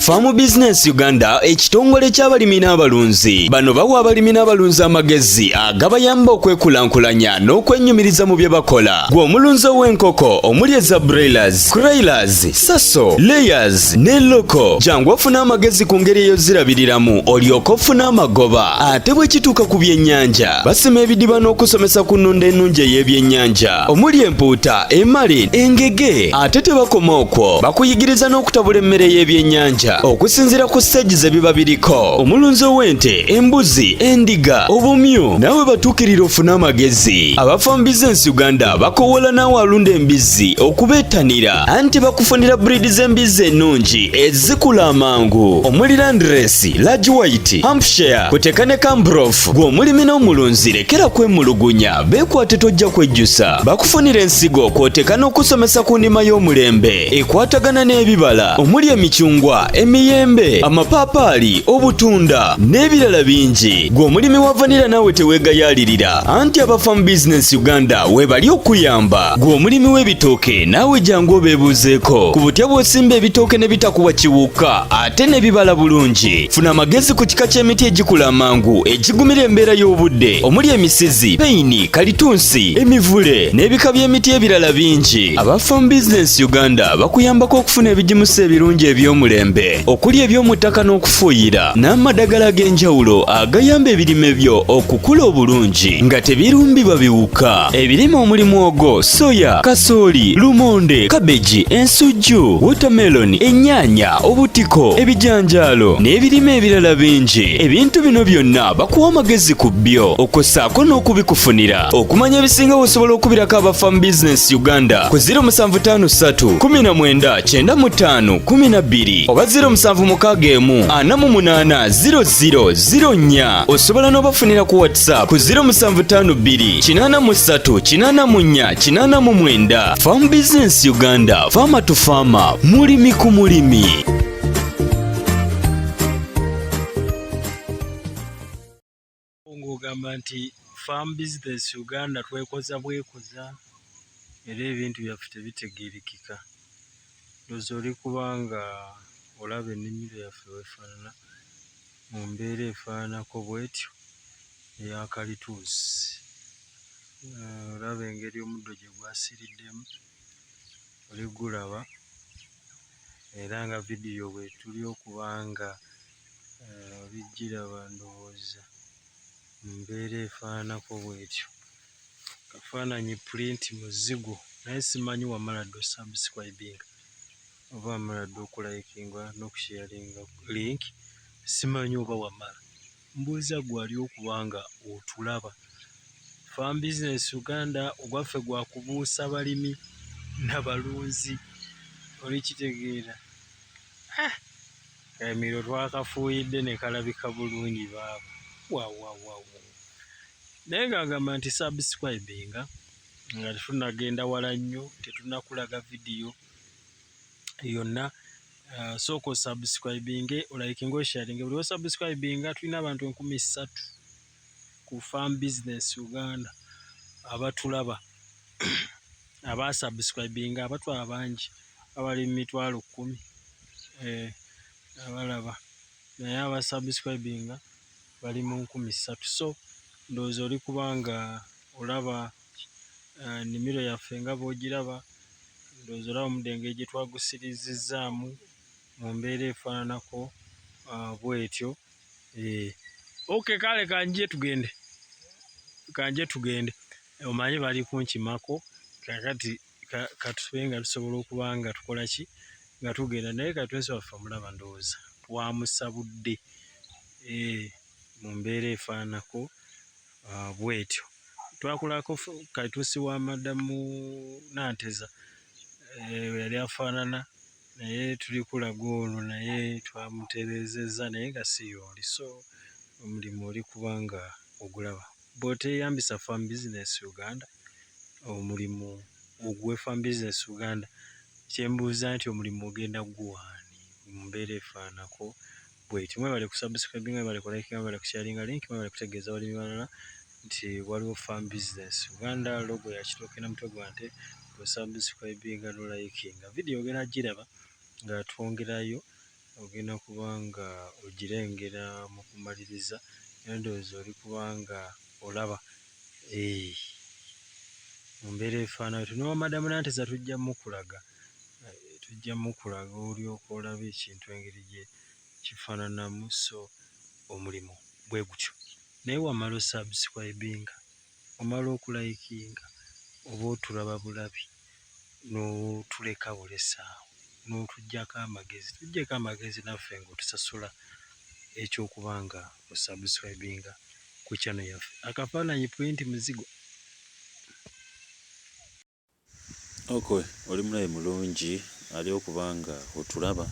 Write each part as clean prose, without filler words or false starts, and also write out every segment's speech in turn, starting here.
Farm Business Uganda ekitongole ky'abalimi n'abalunzi. Bano bawa abalimi n'abalunzi amagezi agabayamba okwekulankulanya n'okwenyumiriza mu bye bakola. Gwe omulunzi w'enkoko omuli eza broilers, crailers, saso, layers ne loko. Jangu ofuna amagezi ku ngeri ey'ozirabiriramu olyoke ofune amagoba. Ate bwe kituuka ku byennyanja basima ebidiba n'okusomesa ku nnunda ennungi ey'ebyennyanja omuli empuuta, emali, engege. Ate tebakoma okwo, bakuyigiriza n'okutabula emmere y'ebyennyanja okusinziira ku stage ze biba biriko. Omulunzi w'ente, embuzi, endiga, obumyu nawe batuukirira ofuna amagezi. Aba Farm Business Uganda bakowola naawe alunda embizzi okubeetanira anti bakufunira breed z'embizzi ennungi ezikula amangu omuli Landrace, Large White, Hampshire, kuteeka ne Cambrough. Gwe omulimi n'omulunzi lekera kwemulugunya, beekwate tojja kwejjusa. Bakufunira ensigo kw'oteeka n'okusomesa ku ndima y'omulembe ekwatagana n'ebibala omuli emicungwa, emiyembe, amapaapaali, obutunda n'ebirala bingi. Gwe omulimi wa vanilla naawe teweegayaalirira anti aba Farm Business Uganda webali okuyamba. Gwe omulimi w'ebitooke naawe jangu obeebuuzeeko ku butya bw'osimba ebitooke ne bitakuwa kiwuka ate ne bibala bulungi. Funa amagezi ku kika ky'emiti egikula amangu egigumira embeera y'obudde omuli emisizi, peyini, kalitunsi, emivule n'ebika by'emiti ebirala bingi. Aba Farm Business Uganda bakuyambako okufuna ebigimusa ebirungi eby'omulembe okuli eby'omu ttaka n'okufuuyira n'amadagala ag'enjawulo agayamba ebirime byo okukula obulungi nga tebirumbibwa biwuka. Ebirime omuli mwogo, soya, kasooli, lumonde, kabeji, ensujju, watermelon, ennyaanya, obutiko, ebijanjaalo n'ebirime ebirala bingi. Ebintu bino byonna bakuwa amagezi ku byo okossaako n'okubikufunira. Okumanya ebisinga osobola okubirako aba Farm Business Uganda ku 0753 19 95 12 oba 0761 48 0004. Osobola n'obafunira ku WhatsApp ku 0752 83 84 89. Farm Business Uganda, farmer to farmer, mulimi ku mulimi. Ng'ogamba nti Farm Business Uganda twekoza bwekoza era ebintu byaffe tebitegeerekeka. Ndowooza oli kubanga olaba ennimiro yaffe weefaanana mu mbeera efaananako bw'etyo eya kalituusi. Olaba engeri omuddo gye gwasiriddemu oli gulaba era nga vidiyo bwe tuli okubanga olijjiraba ndowooza mu mbeera efaananako bw'etyo. Kafaananyi pulinti muzigo naye simanyi wamala dda osubscribinga oba wamala dda okulayikinga n'okusharinga link, simanyi oba wamala. Mbuuza gwali okubanga otulaba. Farm Business Uganda ogwaffe gwa kubuusa balimi n'abalunzi, olikitegeera. Emiro twakafuuyidde ne kalabika bulungi baaba. Naye ng'agamba nti subscribinga nga tetunagenda wala nnyo, tetunakulaga vidiyo yonna. Sooka osubscribinge, olayikinga, osharinge. Buli osubscribinga tulina abantu 3,000 ku Farm Business Uganda abatulaba abasubscribinga, abatwala bangi abali mu 10,000 abalaba, naye abasubscribinga bali mu 3,000. So ndowooza oli kubanga olaba nnimiro yaffe nga bw'ogiraba, ndowooza olaba omuddo engeri gye twagusirizizaamu mu mbeera efaananako bw'etyo. Okay, kale kanje tugende. Omanyi bali kunkimako kakati katube nga tusobola okuba nga tukola ki nga tugenda, naye katwese waffe omulaba ndowooza twamusabudde mu mbeera efaananako bw'etyo. Twakulako kalituusi wa madamu Nanteza yali afaanana, naye tuli kulaga olwo naye twamutereezezza naye nga si y'oli. So omulimu oli kubanga ogulaba. Bw'oteyambisa Farm Business Uganda, omulimu ogwe Farm Business Uganda, kyembuuza nti omulimu ogenda guwaani mu mbeera efaananako bw'etyo. Mwebale kusubscribinga, mwebale kulayikinga, mwebale kusharinga link, mwebale kutegeeza abalimi balala nti waliwo Farm Business Uganda, logo ya kitooke na mutwe gwa nte. Osubscribinga n'olayikinga vidiyo ogenda giraba nga twongerayo ogenda kubanga ogirengera mu kumaliriza era ndowooza oli kubanga olaba mu mbeera efaanayo tunowa madamu Nanteza tujja mukulaga olyoka olaba ekintu engeri gye kifaananamu. So omulimu bwe gutyo, naye wamala osubscribinga, wamala okulayikinga oba otulaba bulabi n'otuleka bulesaawo n'otuggyako amagezi, tuggyeko amagezi naffe ng'otusasula ekyokubanga osubscribinga ku channel yaffe. Akafaananyi print muzigo. Oli mulabe mulungi ali okubanga otulaba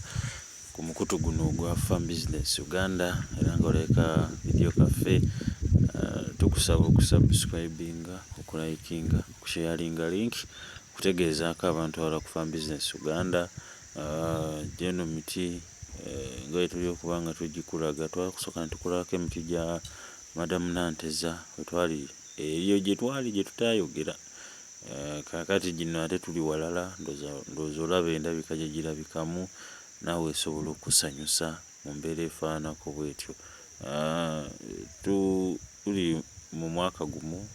ku mukutu guno ogwa Farm Business Uganda era ng'oleka vidiyo kaffe. Tukusaba okusubscribinga, okulayikinga, okusharinga link kutegeezaako abantu abalala ku Farm Business Uganda. Gyeno miti nga bwe tuli okubanga tugikulaga, twakusooka ne tukulabako emiti gya Madamu Nanteza bwe twali eriyo gye tutaayogera. Kaakati gino ate tuli walala, ndowooza olaba endabika gye girabikamu, naawe esobola okusanyusa mu mbeera efaanako bw'etyo. Tuli mu mwaka gumu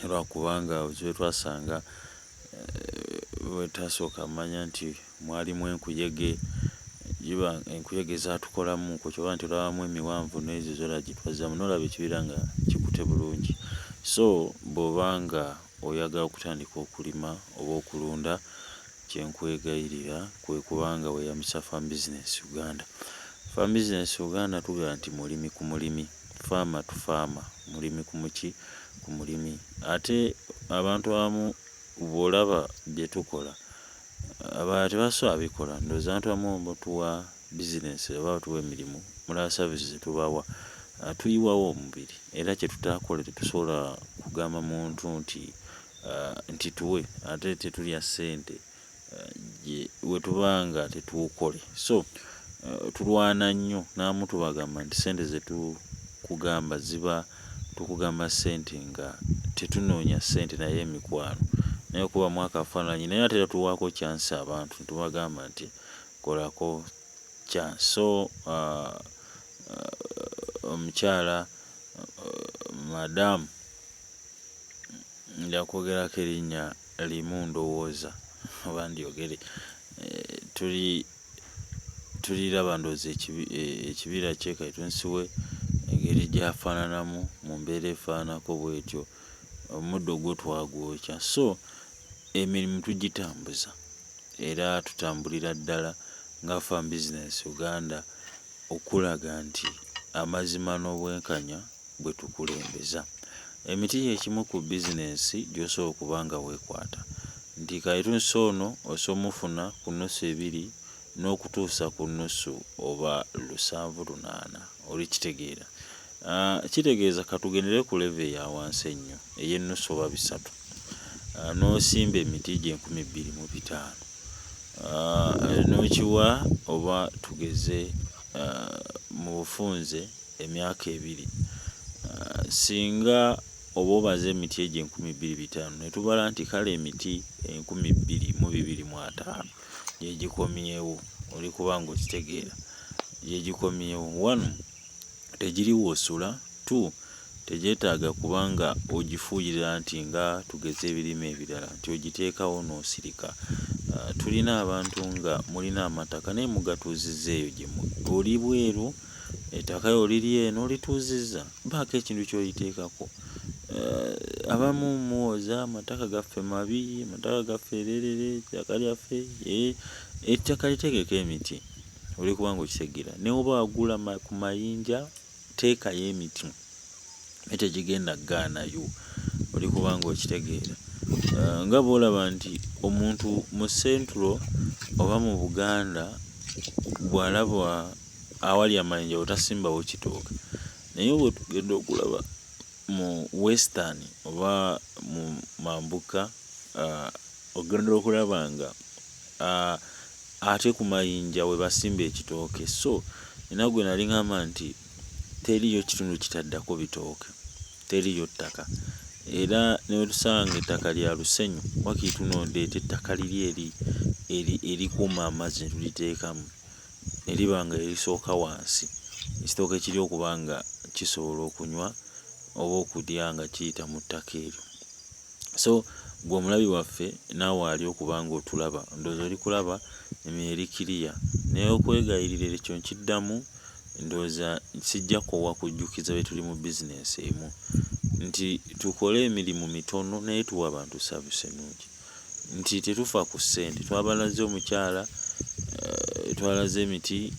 olwakubanga bwe twasanga bwe tasooka manya nti mwalimu enkuyege, giba enkuyege zaatukolamu kyoba nti olabamu emiwanvu n'ezo zolaba gye twazzamu n'olaba ekibira nga kikute bulungi. So bw'obanga oyagala okutandika okulima oba okulunda, kyenkwegayirira kwe kubanga weeyambisa Farm Business Uganda. Farm Business Uganda tugamba nti mulimi ku mulimi, farmer to farmer, mulimi ku muki ku mulimi. Ate abantu abamu bw'olaba bye tukola, abalala tebasobola bikola. Ndowooza abantu abamu batuwa bizinesi oba batuwa emirimu, mulaba services ze tubawa, tuyiwawo omubiri era kye tutaakola tetusobola kugamba muntu nti tuwe ate tetulya ssente we tubanga tetuukole. So tulwana nnyo n'amu tubagamba nti ssente ze tukugamba ziba tukugamba ssente nga tetunoonya ssente naye emikwano, naye okuba mwaka afaananyi naye ate tuwaako chance abantu tubagamba nti kolako chance. So omukyala madamu njakwogerako erinnya Lima ndowooza oba ndyogere, tuliraba ndowooza ekibira kye Kaitunsiwe engeri gy'afaananamu mu mbeera efaanako bw'etyo, omuddo gwo twagwokya. So emirimu tugitambuza era tutambulira ddala nga Farm Business Uganda okulaga nti amazima n'obwenkanya bwe tukulembeza. Emiti y'ekimu ku bizinesi gy'osobola okuba nga weekwata nti Kaitunsi ono osobola omufuna ku nnusu 2 n'okutuusa ku nnusu oba 7-8, oli kitegeera. Kitegeeza katugendere ku level ya wansi ennyo ey'ennusu oba 3, n'osimba emiti gye 2500, n'okiwa oba tugeze mu bufunze emyaka 2, singa oba obaze emiti egyo 2500 ne tubala nti kale emiti 2225 gye gikomyewo, oli kubanga okitegeera gye gikomyewo. 1, tegiriwo osula. 2, tegyetaaga kubanga ogifuuyirira nti nga tugeze ebirime ebirala nti ogiteekawo n'osirika. Tulina abantu nga mulina amataka naye mugatuuzizza eyo gye oli bweru, ettaka yo liri eno olituuzizza, baako ekintu ky'oliteekako. Abamu muwoza amataka gaffe mabi, amataka gaffe ererere, ettaka lyaffe, ettaka liteekeko emiti, oli kubanga okitegeera. Ne oba wagula ku mayinja teekayo emiti tegigenda kugaanayo, oli kubanga okitegeera. Nga bw'olaba nti omuntu mu Central oba mu Buganda bw'alaba awali amayinja otasimbawo kitooke, naye bwe tugenda okulaba mu Western oba mu mambuka ogenda okulaba nga ate ku mayinja we basimba ekitooke. So nina gwe nali ngamba nti teriyo kitundu kitaddako bitooke, teriyo ttaka. Era ne bwe tusanga ettaka lya lusenyu wakitunondeeta ettaka liri erikuuma amazzi ne tuliteekamu, ne liba nga erisooka wansi, ekitooke kiri okuba nga kisobola okunywa oba okulya nga kiyita mu ttaka eryo. So gwe omulabi waffe naawe ali okuba nga otulaba, ndowooza oli kulaba emyoyo eri kiriya, naye okwegayirira ekyo nkiddamu, ndowooza sijja kkowa kujjukiza bwe tuli mu bizinensi emu nti tukole emirimu mitono naye tuwa abantu saavisi ennungi, nti tetufa ku ssente. Twabalaze omukyala twalaze emiti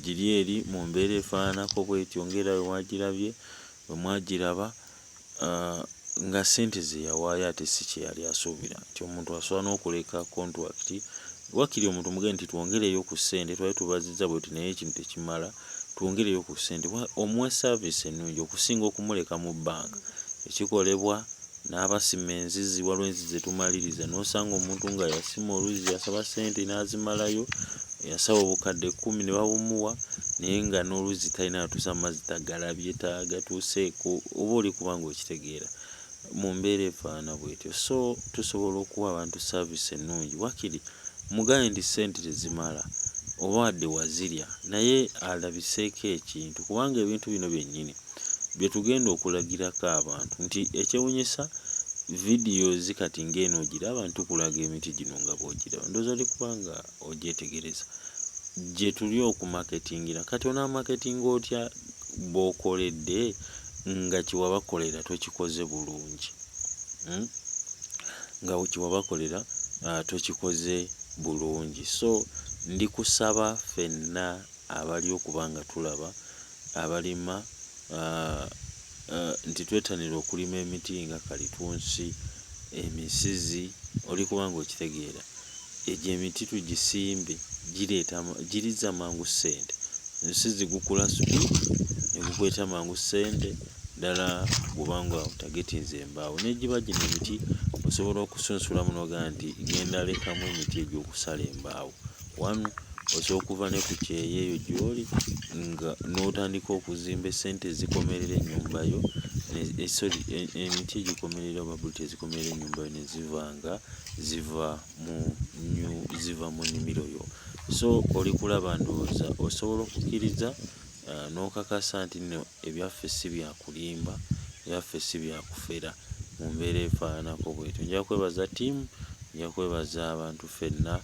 giri eri mu mbeera efaananako bwetyo ng'era bwe mwagiraba nga ssente ze yawaayo ate si kye yali asuubira, nti omuntu asobola n'okuleka kontrakiti wakiri omuntu mugende nti twongereyo ku ssente, twali tubazizza bweti naye ekintu tekimala, twongereyo ku ssente, omuwe saavisi ennungi okusinga okumuleka mu bbanga. Ekikolebwa n'abasima enzizi, waliwo enzizi zetumaliriza n'osanga omuntu nga yasima oluzi yasaba ssente n'azimalayo, yasaba obukadde 10 ne babumuwa, naye nga n'oluzi talina atuusa amazzi tagalabye tagatuuseeko, oba oli kubanga okitegeera mu mbeera efaana bwetyo. So tusobola okuwa abantu saavisi ennungi, wakiri mugaye ndi ssente tezimala oba wadde wazirya, naye alabiseeko ekintu, kubanga ebintu bino byennyini bye tugenda okulagirako abantu, nti ekyewunyisa videos kati ng'eno ogiraba ntukulaga emiti gino nga bw'ogiraba, ndowooza oli kubanga ogyetegereza gye tuli okumaketingira. Kati onaamaketinga otya bw'okoledde nga kiwabakolera tokikoze bulungi, nga kiwabakolera tokikoze bulungi. So ndi kusaba ffenna abali okuba nga tulaba abalima nti twetanira okulima emiti nga kalitunsi, emisizi, oli kubanga okitegeera egyo emiti tugisimbe giriza mangu ssente. Ensizi gukula subi ne gukweta mangu ssente ddala bw'obanga otagetinze embaawo, n'egiba gino emiti osobola okusunsulamu n'ogamba nti genda lekamu emiti egy'okusala embaawo wanu, osobola okuva ne ku kyeyo eyo gy'oli nga n'otandika okuzimba essente ezikomerera ennyumba yo, emiti egikomerera oba buliti ezikomerera ennyumba yo ne ziva mu nnimiro yo. So oli kulaba ndowooza osobola okukkiriza n'okakasa nti nno ebyaffe si byakulimba, ebyaffe si byakufera mu mbeera efaananako bwetyo. Nja kwebaza ttiimu, nja kwebaza abantu ffenna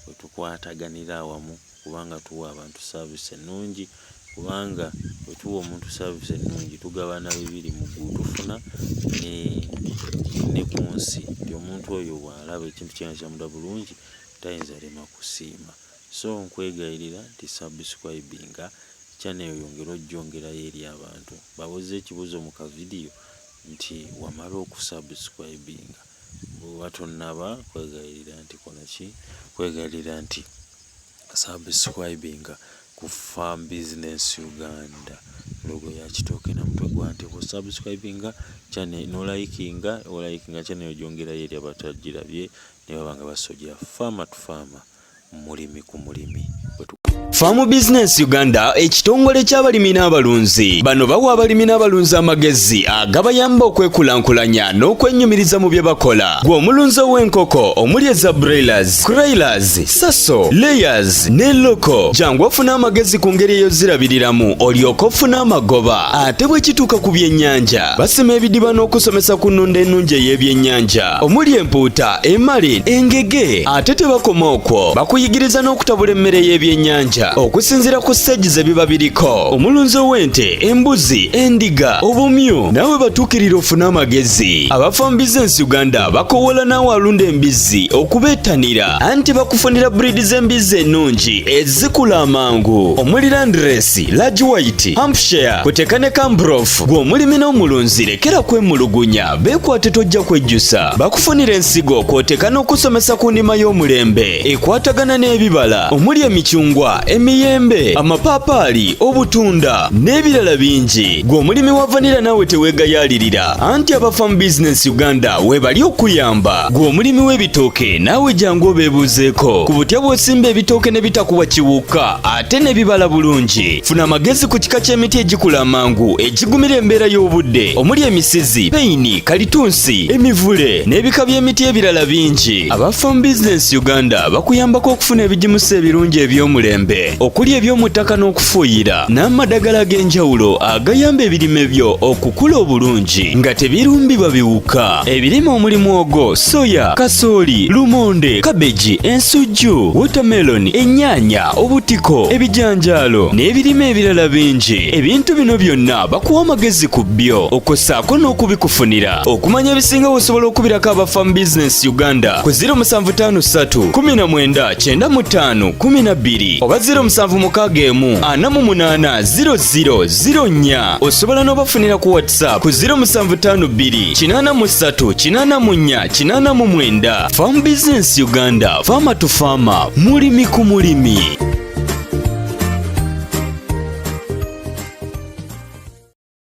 bwe tukwataganira awamu, kubanga tuwa abantu saavisi ennungi, kubanga bwe tuwa omuntu saavisi ennungi tugabana 2 mu gutufuna ne ku nsi, nti omuntu oyo bw'alaba ekintu kyena kyamudda bulungi tayinza lema kusiima. So nkwegayirira nti subscribinga channel yongera ojjongerayo eri abantu. Babuze ekibuzo mu kavidiyo nti wamala okusubscribinga bw'oba tonnaba, kwegayirira nti kola ki, kwegayirira nti subscribinga ku Farm Business Uganda, logo ya kitooke na mutwe gwa ntebo. Subscribinga channel olayikinga channel ojjongerayo eri abatagirabye ne babanga basojja Farmer to Farmer, mulimi ku mulimi. Farm Business Uganda, ekitongole ky'abalimi n'abalunzi. Bano bawa abalimi n'abalunzi amagezi agabayamba okwekulankulanya n'okwennyumiriza mu bye bakola. Gwe omulunzi w'enkoko omuli eza broilers, crailers, saso, layers ne loko, jangu ofuna amagezi ku ngeri ey'ozirabiriramu olyoke ofune amagoba. Ate bwe kituuka ku byennyanja, basima ebidiba n'okusomesa ku nnunda ennungi ey'ebyennyanja omuli empuuta, emale, engege. Ate tebakoma okwo, bakuyigiriza n'okutabula emmere y'ebyennyanja okusinziira ku stage ze biba biriko. Omulunzi w'ente, embuzi, endiga, obumyu, nawe batuukirira ofuna amagezi. Aba Farm Business Uganda bakowola naawe alunda embizzi okubeetanira, anti bakufunira breed z'embizzi ennungi ezikula amangu omuli Landrace, Large White, Hampshire, kuteka ne Cambrough. Gwe omulimi n'omulunzi lekera kwemulugunya, beekwate tojja kwejjusa. Bakufunira ensigo kwoteka n'okusomesa ku ndima y'omulembe ekwatagana n'ebibala omuli emicungwa, emiyembe, amapaapaali, obutunda n'ebirala bingi. Gwe omulimi wa vanilla naawe teweegayaalirira, anti aba Farm Business Uganda webali okuyamba. Gwe omulimi w'ebitooke naawe jangu obeebuuzeeko ku butya bw'osimba ebitooke ne bitakuwa kiwuka ate ne bibala bulungi. Funa amagezi ku kika ky'emiti egikula amangu egigumira embeera y'obudde omuli emisizi, peyini, kalitunsi, emivule n'ebika by'emiti ebirala bingi. Aba Farm Business Uganda bakuyambako okufuna ebigimusa ebirungi eby'omulembe emirembe okuli eby'omuttaka n'okufuuyira n'amadagala ag'enjawulo agayamba ebirime byo okukula obulungi nga tebirumbibwa biwuka. Ebirime omulimu ogwo soya, kasooli, lumonde, kabeji, ensujju, watermelon, ennyaanya, obutiko, ebijanjaalo n'ebirime ebirala bingi. Ebintu bino byonna bakuwa amagezi ku byo okossaako n'okubikufunira. Okumanya ebisinga osobola okubirako aba Farm Business Uganda ku 0753 19 95 12 oba 0761 48 0004. Osobola n'obafunira ku WhatsApp ku 0752 83 84 89. Farm Business Uganda, Farmer to Farmer, mulimi ku mulimi.